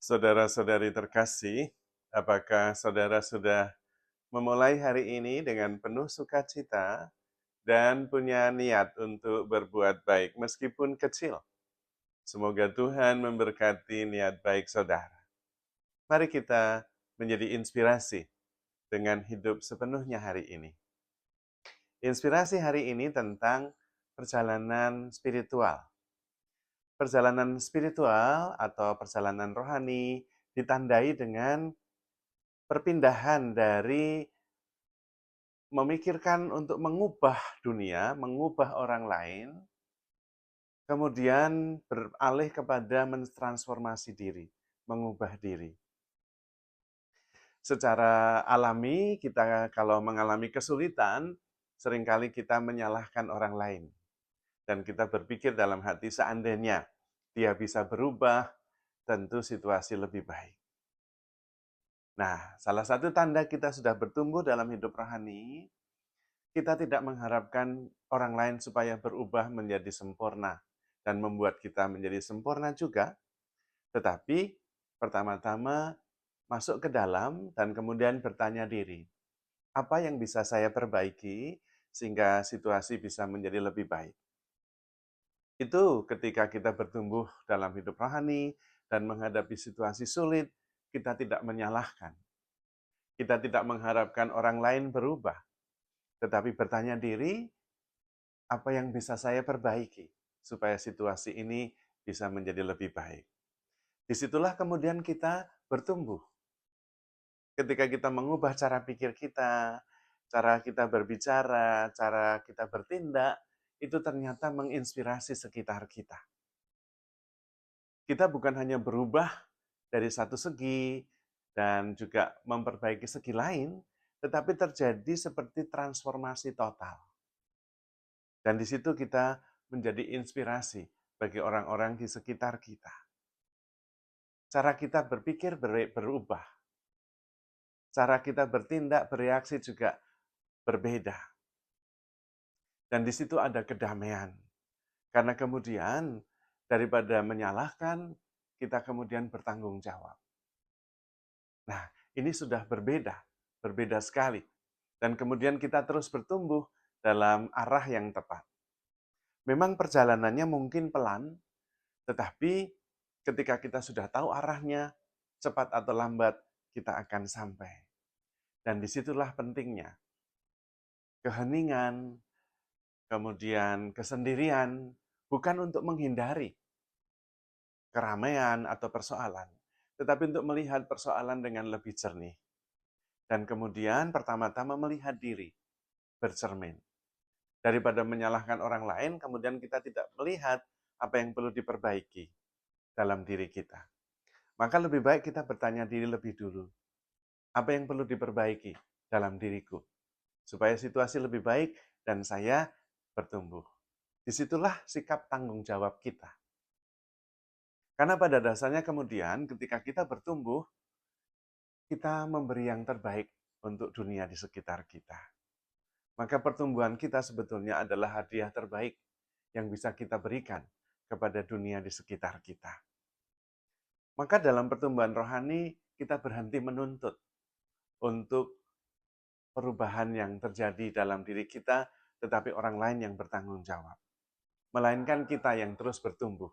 Saudara-saudari terkasih, apakah saudara sudah memulai hari ini dengan penuh sukacita dan punya niat untuk berbuat baik meskipun kecil? Semoga Tuhan memberkati niat baik saudara. Mari kita menjadi inspirasi dengan hidup sepenuhnya hari ini. Inspirasi hari ini tentang perjalanan spiritual. Perjalanan spiritual atau perjalanan rohani ditandai dengan perpindahan dari memikirkan untuk mengubah dunia, mengubah orang lain, kemudian beralih kepada mentransformasi diri, mengubah diri. Secara alami, kita kalau mengalami kesulitan, seringkali kita menyalahkan orang lain. Dan kita berpikir dalam hati, seandainya dia bisa berubah, tentu situasi lebih baik. Nah, salah satu tanda kita sudah bertumbuh dalam hidup rohani, kita tidak mengharapkan orang lain supaya berubah menjadi sempurna dan membuat kita menjadi sempurna juga, tetapi pertama-tama masuk ke dalam dan kemudian bertanya diri, apa yang bisa saya perbaiki sehingga situasi bisa menjadi lebih baik. Itu ketika kita bertumbuh dalam hidup rohani dan menghadapi situasi sulit, kita tidak menyalahkan. Kita tidak mengharapkan orang lain berubah, tetapi bertanya diri, apa yang bisa saya perbaiki supaya situasi ini bisa menjadi lebih baik. Disitulah kemudian kita bertumbuh. Ketika kita mengubah cara pikir kita, cara kita berbicara, cara kita bertindak, itu ternyata menginspirasi sekitar kita. Kita bukan hanya berubah dari satu segi dan juga memperbaiki segi lain, tetapi terjadi seperti transformasi total. Dan di situ kita menjadi inspirasi bagi orang-orang di sekitar kita. Cara kita berpikir berubah. Cara kita bertindak, bereaksi juga berbeda. Dan di situ ada kedamaian. Karena kemudian daripada menyalahkan, kita kemudian bertanggung jawab. Nah, ini sudah berbeda sekali. Dan kemudian kita terus bertumbuh dalam arah yang tepat. Memang perjalanannya mungkin pelan, tetapi ketika kita sudah tahu arahnya, cepat atau lambat kita akan sampai. Dan disitulah pentingnya. Keheningan, kemudian kesendirian, bukan untuk menghindari keramaian atau persoalan, tetapi untuk melihat persoalan dengan lebih jernih. Dan kemudian pertama-tama melihat diri, bercermin. Daripada menyalahkan orang lain, kemudian kita tidak melihat apa yang perlu diperbaiki dalam diri kita. Maka lebih baik kita bertanya diri lebih dulu. Apa yang perlu diperbaiki dalam diriku? Supaya situasi lebih baik dan saya bertumbuh. Disitulah sikap tanggung jawab kita. Karena pada dasarnya kemudian ketika kita bertumbuh, kita memberi yang terbaik untuk dunia di sekitar kita. Maka pertumbuhan kita sebetulnya adalah hadiah terbaik yang bisa kita berikan kepada dunia di sekitar kita. Maka dalam pertumbuhan rohani, kita berhenti menuntut untuk perubahan yang terjadi dalam diri kita, tetapi orang lain yang bertanggung jawab. Melainkan kita yang terus bertumbuh.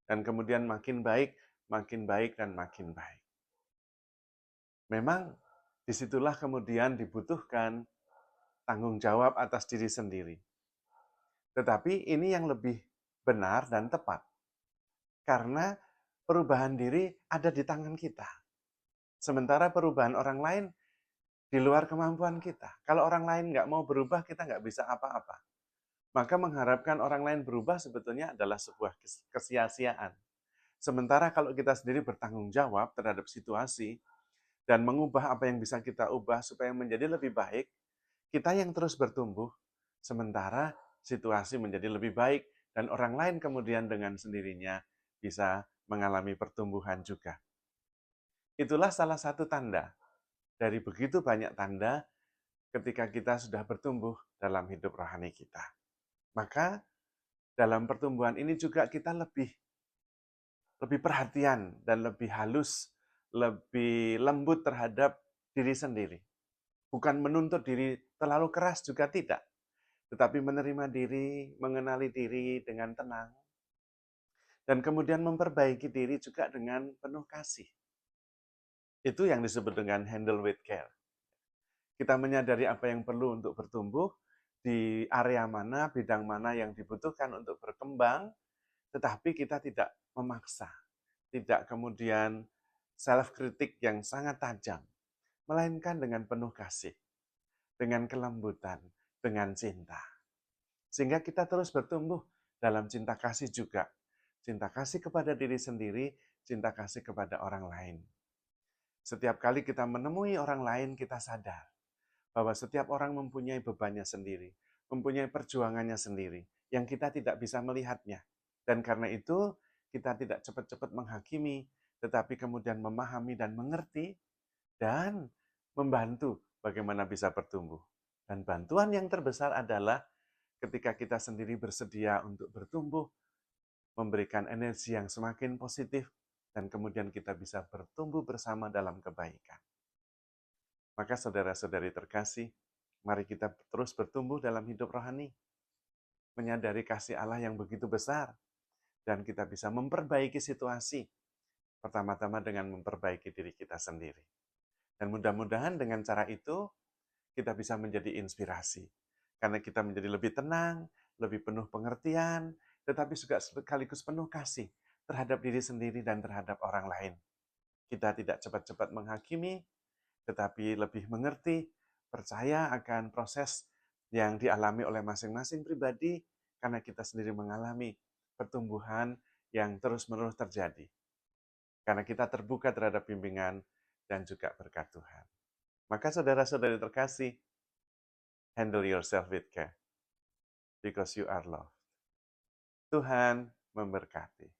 Dan kemudian makin baik, dan makin baik. Memang disitulah kemudian dibutuhkan tanggung jawab atas diri sendiri. Tetapi ini yang lebih benar dan tepat. Karena perubahan diri ada di tangan kita. Sementara perubahan orang lain di luar kemampuan kita. Kalau orang lain nggak mau berubah, kita nggak bisa apa-apa. Maka mengharapkan orang lain berubah sebetulnya adalah sebuah kesia-siaan. Sementara kalau kita sendiri bertanggung jawab terhadap situasi dan mengubah apa yang bisa kita ubah supaya menjadi lebih baik, kita yang terus bertumbuh, sementara situasi menjadi lebih baik dan orang lain kemudian dengan sendirinya bisa mengalami pertumbuhan juga. Itulah salah satu tanda dari begitu banyak tanda ketika kita sudah bertumbuh dalam hidup rohani kita. Maka dalam pertumbuhan ini juga kita lebih lebih perhatian dan lebih halus, lebih lembut terhadap diri sendiri. Bukan menuntut diri terlalu keras juga tidak, tetapi menerima diri, mengenali diri dengan tenang, dan kemudian memperbaiki diri juga dengan penuh kasih. Itu yang disebut dengan handle with care. Kita menyadari apa yang perlu untuk bertumbuh, di area mana, bidang mana yang dibutuhkan untuk berkembang, tetapi kita tidak memaksa, tidak kemudian self-kritik yang sangat tajam, melainkan dengan penuh kasih, dengan kelembutan, dengan cinta. Sehingga kita terus bertumbuh dalam cinta kasih juga. Cinta kasih kepada diri sendiri, cinta kasih kepada orang lain. Setiap kali kita menemui orang lain, kita sadar bahwa setiap orang mempunyai bebannya sendiri, mempunyai perjuangannya sendiri, yang kita tidak bisa melihatnya. Dan karena itu, kita tidak cepat-cepat menghakimi, tetapi kemudian memahami dan mengerti, dan membantu bagaimana bisa bertumbuh. Dan bantuan yang terbesar adalah ketika kita sendiri bersedia untuk bertumbuh, memberikan energi yang semakin positif, dan kemudian kita bisa bertumbuh bersama dalam kebaikan. Maka saudara-saudari terkasih, mari kita terus bertumbuh dalam hidup rohani, menyadari kasih Allah yang begitu besar, dan kita bisa memperbaiki situasi, pertama-tama dengan memperbaiki diri kita sendiri. Dan mudah-mudahan dengan cara itu, kita bisa menjadi inspirasi. Karena kita menjadi lebih tenang, lebih penuh pengertian, tetapi juga sekaligus penuh kasih terhadap diri sendiri dan terhadap orang lain. Kita tidak cepat-cepat menghakimi, tetapi lebih mengerti, percaya akan proses yang dialami oleh masing-masing pribadi, karena kita sendiri mengalami pertumbuhan yang terus-menerus terjadi. Karena kita terbuka terhadap bimbingan dan juga berkat Tuhan. Maka saudara-saudari terkasih, handle yourself with care, because you are loved. Tuhan memberkati.